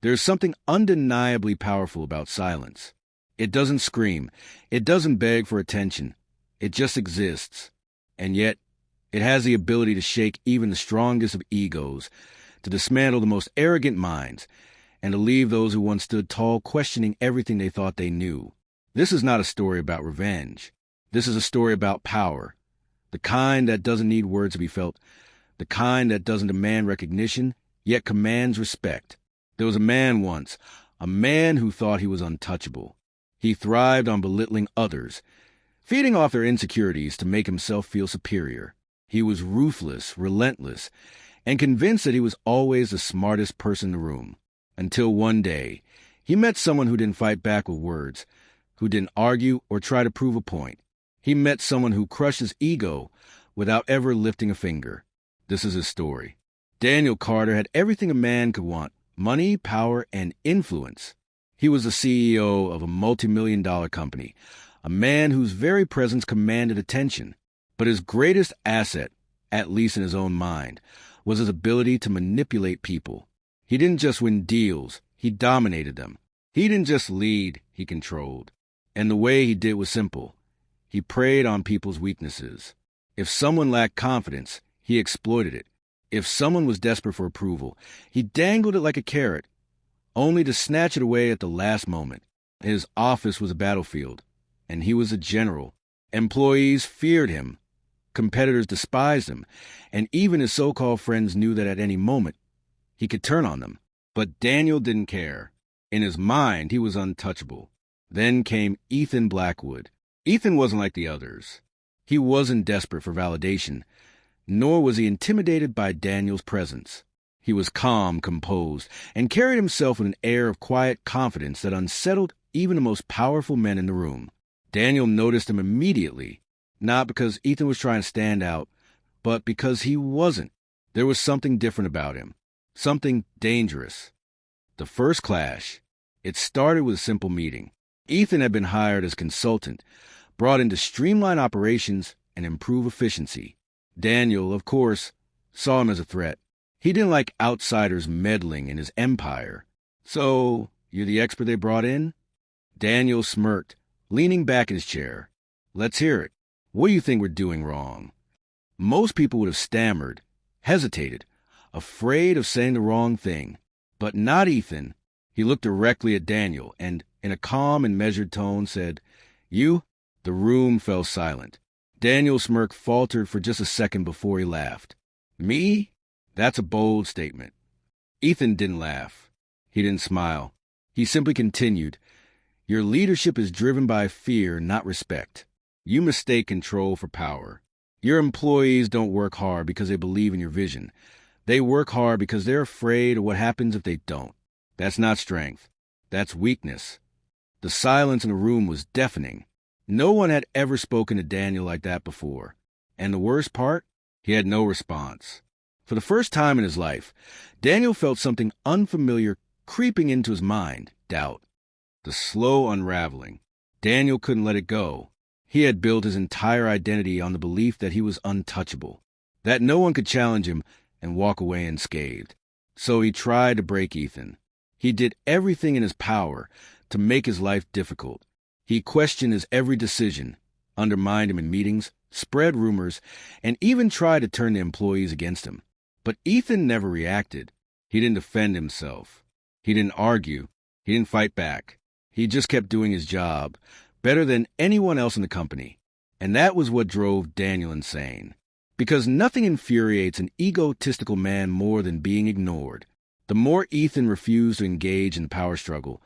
There's something undeniably powerful about silence. It doesn't scream. It doesn't beg for attention. It just exists. And yet, it has the ability to shake even the strongest of egos, to dismantle the most arrogant minds, and to leave those who once stood tall questioning everything they thought they knew. This is not a story about revenge. This is a story about power. The kind that doesn't need words to be felt. The kind that doesn't demand recognition, yet commands respect. There was a man once, a man who thought he was untouchable. He thrived on belittling others, feeding off their insecurities to make himself feel superior. He was ruthless, relentless, and convinced that he was always the smartest person in the room. Until one day, he met someone who didn't fight back with words, who didn't argue or try to prove a point. He met someone who crushed his ego without ever lifting a finger. This is his story. Daniel Carter had everything a man could want: money, power, and influence. He was the CEO of a multi-million-dollar company, a man whose very presence commanded attention. But his greatest asset, at least in his own mind, was his ability to manipulate people. He didn't just win deals, he dominated them. He didn't just lead, he controlled. And the way he did was simple. He preyed on people's weaknesses. If someone lacked confidence, he exploited it. If someone was desperate for approval, he dangled it like a carrot, only to snatch it away at the last moment. His office was a battlefield, and he was a general. Employees feared him. Competitors despised him, and even his so-called friends knew that at any moment he could turn on them. But Daniel didn't care. In his mind, he was untouchable. Then came Ethan Blackwood. Ethan wasn't like the others. He wasn't desperate for validation, nor was he intimidated by Daniel's presence. He was calm, composed, and carried himself with an air of quiet confidence that unsettled even the most powerful men in the room. Daniel noticed him immediately, not because Ethan was trying to stand out, but because he wasn't. There was something different about him, something dangerous. The first clash, it started with a simple meeting. Ethan had been hired as consultant, brought in to streamline operations and improve efficiency. Daniel, of course, saw him as a threat. He didn't like outsiders meddling in his empire. "So, you're the expert they brought in?" Daniel smirked, leaning back in his chair. "Let's hear it. What do you think we're doing wrong?" Most people would have stammered, hesitated, afraid of saying the wrong thing. But not Ethan. He looked directly at Daniel and, in a calm and measured tone, said, "You?" The room fell silent. Daniel's smirk faltered for just a second before he laughed. "Me? That's a bold statement." Ethan didn't laugh. He didn't smile. He simply continued, "Your leadership is driven by fear, not respect. You mistake control for power. Your employees don't work hard because they believe in your vision. They work hard because they're afraid of what happens if they don't. That's not strength. That's weakness." The silence in the room was deafening. No one had ever spoken to Daniel like that before. And the worst part? He had no response. For the first time in his life, Daniel felt something unfamiliar creeping into his mind: doubt. The slow unraveling. Daniel couldn't let it go. He had built his entire identity on the belief that he was untouchable, that no one could challenge him and walk away unscathed. So he tried to break Ethan. He did everything in his power to make his life difficult. He questioned his every decision, undermined him in meetings, spread rumors, and even tried to turn the employees against him. But Ethan never reacted. He didn't defend himself. He didn't argue. He didn't fight back. He just kept doing his job, better than anyone else in the company. And that was what drove Daniel insane. Because nothing infuriates an egotistical man more than being ignored. The more Ethan refused to engage in the power struggle,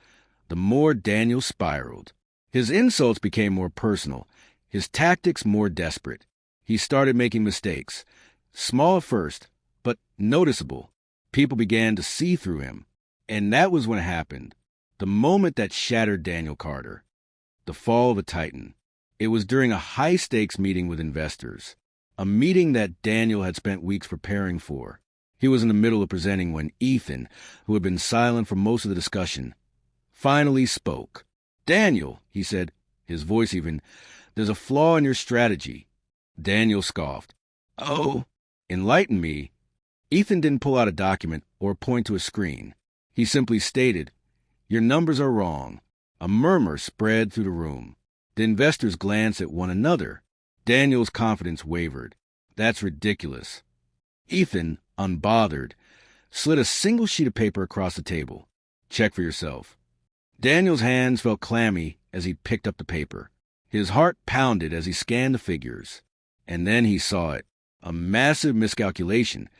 the more Daniel spiraled. His insults became more personal, his tactics more desperate. He started making mistakes, small at first, but noticeable. People began to see through him. And that was when it happened. The moment that shattered Daniel Carter. The fall of a titan. It was during a high-stakes meeting with investors. A meeting that Daniel had spent weeks preparing for. He was in the middle of presenting when Ethan, who had been silent for most of the discussion, finally spoke. "Daniel," he said, his voice even, "there's a flaw in your strategy." Daniel scoffed. "Oh, enlighten me." Ethan didn't pull out a document or point to a screen. He simply stated, "Your numbers are wrong." A murmur spread through the room. The investors glanced at one another. Daniel's confidence wavered. "That's ridiculous." Ethan, unbothered, slid a single sheet of paper across the table. "Check for yourself." Daniel's hands felt clammy as he picked up the paper. His heart pounded as he scanned the figures. And then he saw it. A massive miscalculation,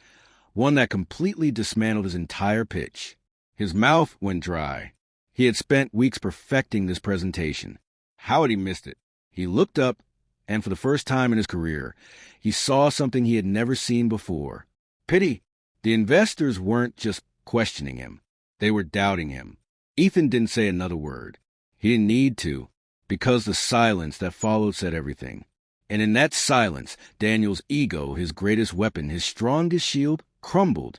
one that completely dismantled his entire pitch. His mouth went dry. He had spent weeks perfecting this presentation. How had he missed it? He looked up, and for the first time in his career, he saw something he had never seen before. Pity. The investors weren't just questioning him. They were doubting him. Ethan didn't say another word. He didn't need to, because the silence that followed said everything. And in that silence, Daniel's ego, his greatest weapon, his strongest shield, crumbled.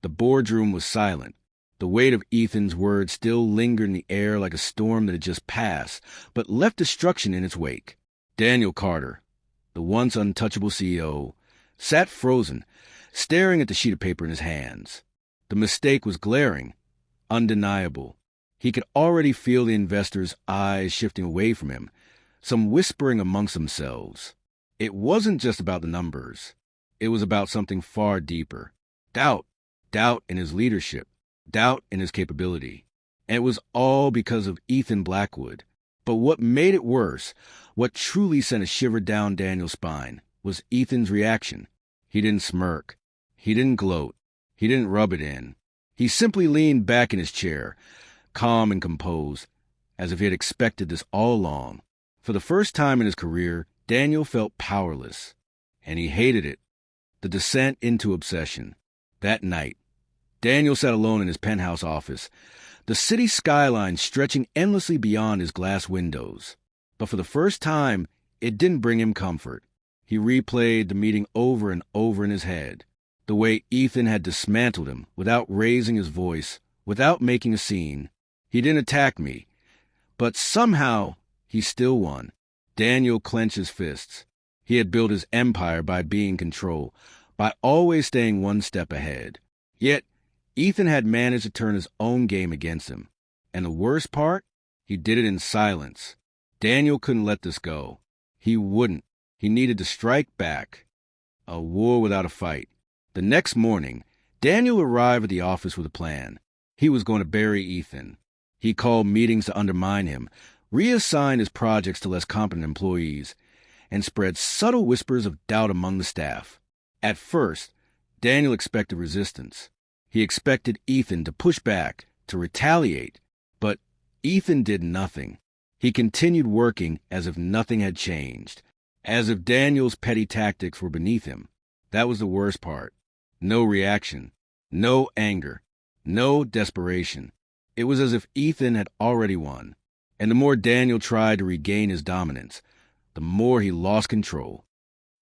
The boardroom was silent. The weight of Ethan's words still lingered in the air like a storm that had just passed, but left destruction in its wake. Daniel Carter, the once untouchable CEO, sat frozen, staring at the sheet of paper in his hands. The mistake was glaring, undeniable. He could already feel the investors' eyes shifting away from him, some whispering amongst themselves. It wasn't just about the numbers. It was about something far deeper. Doubt. Doubt in his leadership. Doubt in his capability. And it was all because of Ethan Blackwood. But what made it worse, what truly sent a shiver down Daniel's spine, was Ethan's reaction. He didn't smirk. He didn't gloat. He didn't rub it in. He simply leaned back in his chair, calm and composed, as if he had expected this all along. For the first time in his career, Daniel felt powerless, and he hated it. The descent into obsession. That night, Daniel sat alone in his penthouse office, the city skyline stretching endlessly beyond his glass windows. But for the first time, it didn't bring him comfort. He replayed the meeting over and over in his head, the way Ethan had dismantled him without raising his voice, without making a scene. He didn't attack me, but somehow he still won. Daniel clenched his fists. He had built his empire by being in control, by always staying one step ahead. Yet, Ethan had managed to turn his own game against him. And the worst part? He did it in silence. Daniel couldn't let this go. He wouldn't. He needed to strike back. A war without a fight. The next morning, Daniel arrived at the office with a plan. He was going to bury Ethan. He called meetings to undermine him, reassigned his projects to less competent employees, and spread subtle whispers of doubt among the staff. At first, Daniel expected resistance. He expected Ethan to push back, to retaliate. But Ethan did nothing. He continued working as if nothing had changed, as if Daniel's petty tactics were beneath him. That was the worst part. No reaction, no anger, no desperation. It was as if Ethan had already won. And the more Daniel tried to regain his dominance, the more he lost control.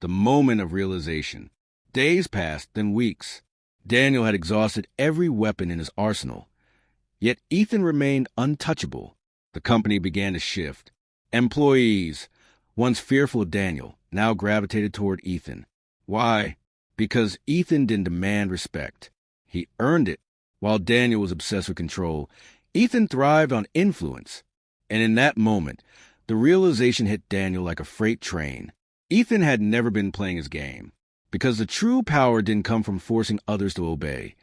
The moment of realization. Days passed, then weeks. Daniel had exhausted every weapon in his arsenal. Yet Ethan remained untouchable. The company began to shift. Employees, once fearful of Daniel, now gravitated toward Ethan. Why? Because Ethan didn't demand respect. He earned it. While Daniel was obsessed with control, Ethan thrived on influence. And in that moment, the realization hit Daniel like a freight train. Ethan had never been playing his game, because the true power didn't come from forcing others to obey.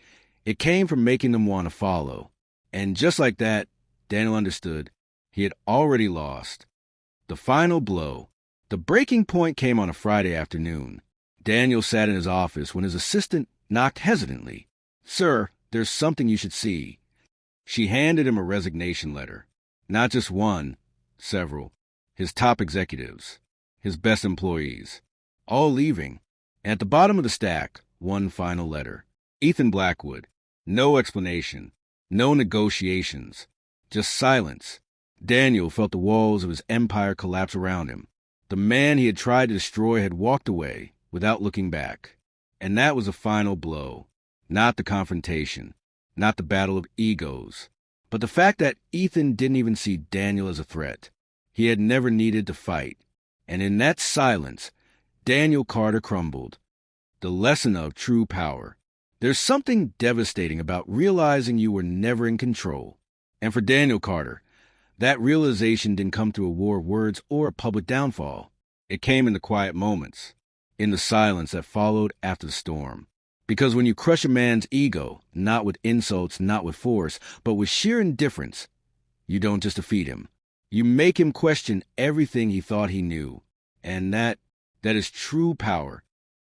It came from making them want to follow. And just like that, Daniel understood he had already lost. The final blow. The breaking point came on a Friday afternoon. Daniel sat in his office when his assistant knocked hesitantly. "Sir, there's something you should see." She handed him a resignation letter. Not just one, several. His top executives, his best employees, all leaving. And at the bottom of the stack, one final letter. Ethan Blackwood. No explanation. No negotiations. Just silence. Daniel felt the walls of his empire collapse around him. The man he had tried to destroy had walked away without looking back. And that was the final blow. Not the confrontation. Not the battle of egos. But the fact that Ethan didn't even see Daniel as a threat. He had never needed to fight. And in that silence, Daniel Carter crumbled. The lesson of true power. There's something devastating about realizing you were never in control. And for Daniel Carter, that realization didn't come through a war of words or a public downfall. It came in the quiet moments, in the silence that followed after the storm. Because when you crush a man's ego, not with insults, not with force, but with sheer indifference, you don't just defeat him. You make him question everything he thought he knew. And that is true power.